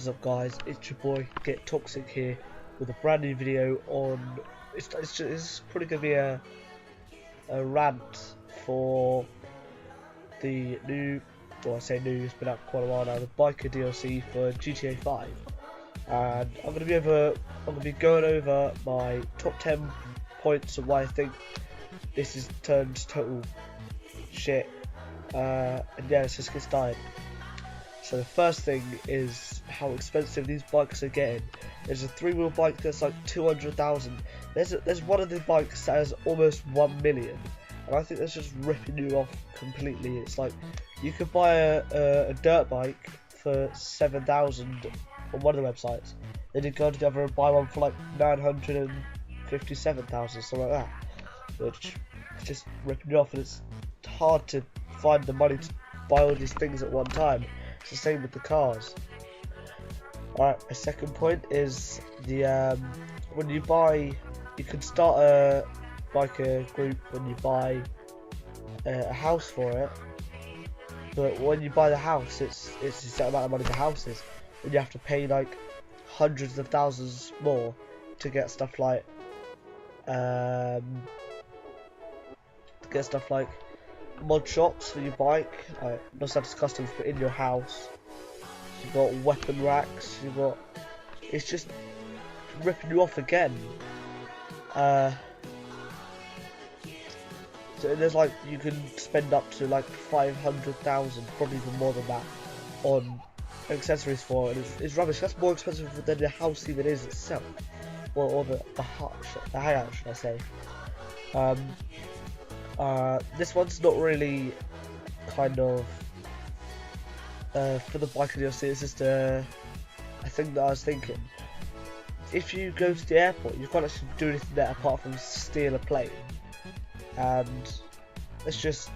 What is up, guys? It's your boy GetToxic here with a brand new video on. It's probably gonna be a rant for the new. Well, I say new. It's been out quite a while now. The biker DLC for GTA 5, and I'm gonna be going over my top 10 points of why I think this is turned total shit. And yeah, let's just get started. So the first thing is how expensive these bikes are getting. There's a 3-wheel bike that's like 200,000. There's one of the bikes that has almost 1 million, and I think that's just ripping you off completely. It's like you could buy a dirt bike for 7,000 on one of the websites, then you go together and buy one for like 957,000, something like that, which is just ripping you off, and it's hard to find the money to buy all these things at one time. It's the same with the cars. Alright, a second point is the when you buy, you can start a biker group when you buy a house for it, but when you buy the house, it's a certain amount of money the house is, and you have to pay like hundreds of thousands more to get stuff like mod shops for your bike, like not status customs, but in your house. You've got weapon racks. It's just ripping you off again. So there's like, you can spend up to like 500,000, probably even more than that, on accessories for it. And it's rubbish. That's more expensive than the house even is itself, or the hangout, should I say. This one's not really kind of for the biker DLC. It's just a thing that I was thinking. If you go to the airport, you can't actually do anything there apart from steal a plane, and it's just,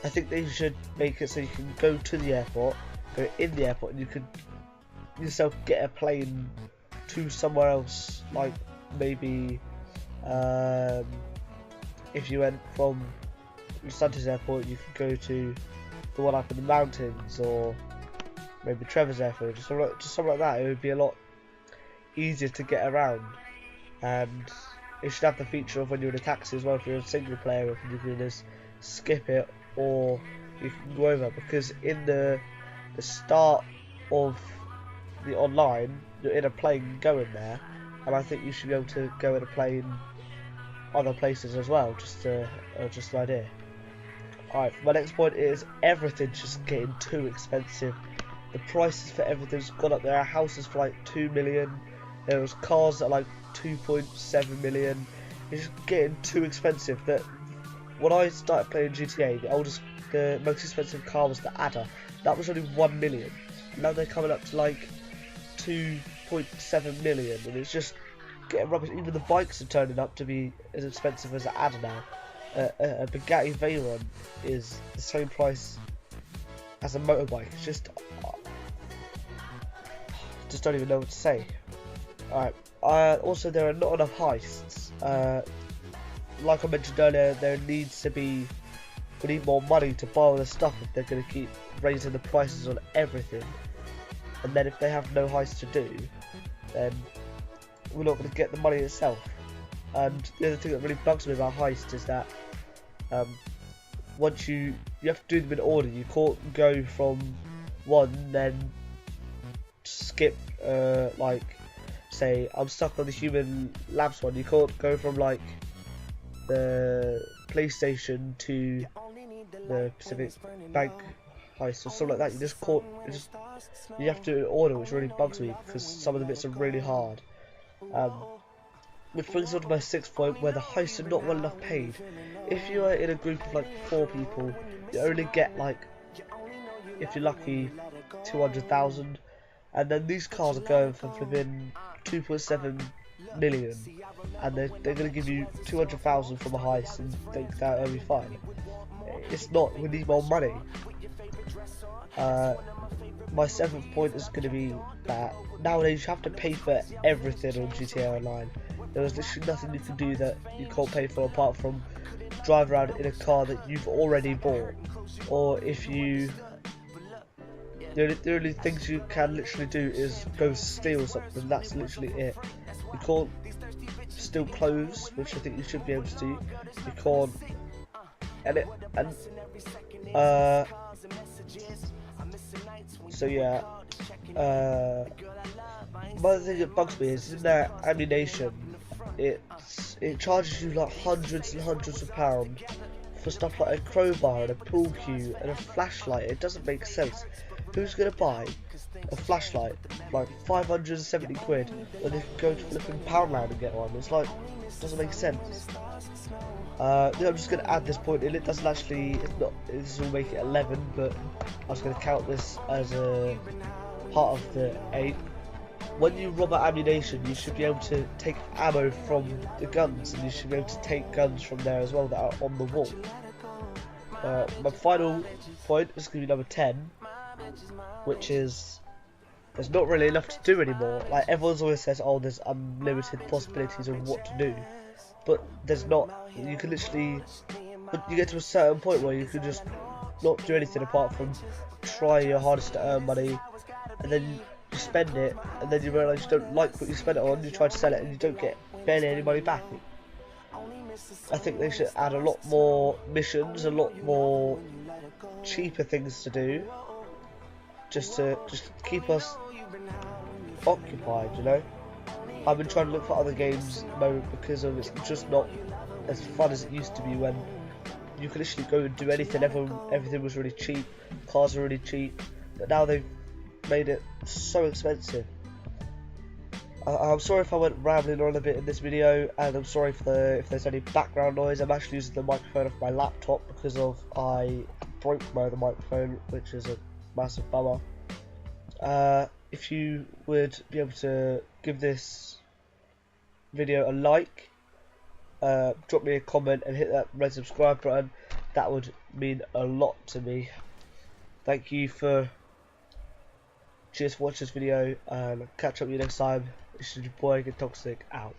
I think they should make it so you can go to the airport, go in the airport, and you could yourself get a plane to somewhere else, like maybe if you went from Santos Airport, you could go to the one up in the mountains, or maybe Trevor's Airport, just something like that. It would be a lot easier to get around, and it should have the feature of when you're in a taxi as well. If you're a single player, you can just skip it, or you can go over, because in the start of the online, you're in a plane going there, and I think you should be able to go in a plane other places as well. Just an idea. Alright, my next point is everything's just getting too expensive. The prices for everything's gone up. There are houses for like 2 million. There's cars that are like 2.7 million. It's just getting too expensive. That when I started playing GTA, the most expensive car was the Adder. That was only 1 million. Now they're coming up to like 2.7 million, and it's just getting rubbish. Even the bikes are turning up to be as expensive as the Adder now. A Bugatti Veyron is the same price as a motorbike. It's just don't even know what to say. Alright, also there are not enough heists. Like I mentioned earlier, we need more money to buy all the stuff if they're going to keep raising the prices on everything. And then if they have no heists to do, then we're not going to get the money itself. And the other thing that really bugs me about heists is that once you have to do them in order. You can't go from one then skip, like say I'm stuck on the Human Labs one. You can't go from like the PlayStation to the Pacific Bank heist or something like that. You just can't. You have to do it in order, which really bugs me because some of the bits are really hard. Which brings on to my sixth point, where the heists are not well enough paid. If you are in a group of like 4 people, you only get like, if you're lucky, 200,000, and then these cars are going for within 2.7 million, and they're going to give you 200,000 from a heist and think that it'll be fine. It's not. We need more money. My seventh point is going to be that nowadays you have to pay for everything on GTA Online. There is literally nothing you can do that you can't pay for apart from drive around in a car that you've already bought, or if you The only things you can literally do is go steal something. That's literally it. You can't steal clothes, which I think you should be able to do. You can't edit and so yeah. One thing that bugs me is in their ammunition, it charges you like hundreds and hundreds of pounds for stuff like a crowbar and a pool cue and a flashlight. It doesn't make sense. Who's gonna buy a flashlight like 570 quid when they can go to flipping Poundland and get one? It's like, it doesn't make sense. I'm just gonna add this point in. It doesn't actually, this will make it 11, but I was gonna count this as a part of the 8. When you rob an ammunition, you should be able to take ammo from the guns, and you should be able to take guns from there as well that are on the wall. My final point is going to be number 10, which is there's not really enough to do anymore. Like, everyone's always says, oh, there's unlimited possibilities of what to do, but there's not. You can literally, you get to a certain point where you can just not do anything apart from try your hardest to earn money, and then you spend it, and then you realise you don't like what you spent it on, you try to sell it and you don't get barely any money back. I think they should add a lot more missions, a lot more cheaper things to do, just to keep us occupied, you know. I've been trying to look for other games at the moment because of it's just not as fun as it used to be when you could literally go and do anything. Everything was really cheap, cars were really cheap, but now they've made it so expensive. I'm sorry if I went rambling on a bit in this video, and I'm sorry if there's any background noise. I'm actually using the microphone off my laptop because I broke my other microphone, which is a massive bummer. If you would be able to give this video a like, drop me a comment and hit that red subscribe button, that would mean a lot to me. Thank you for cheers for watching this video, and catch up with you next time. This is your boy GetToxic out.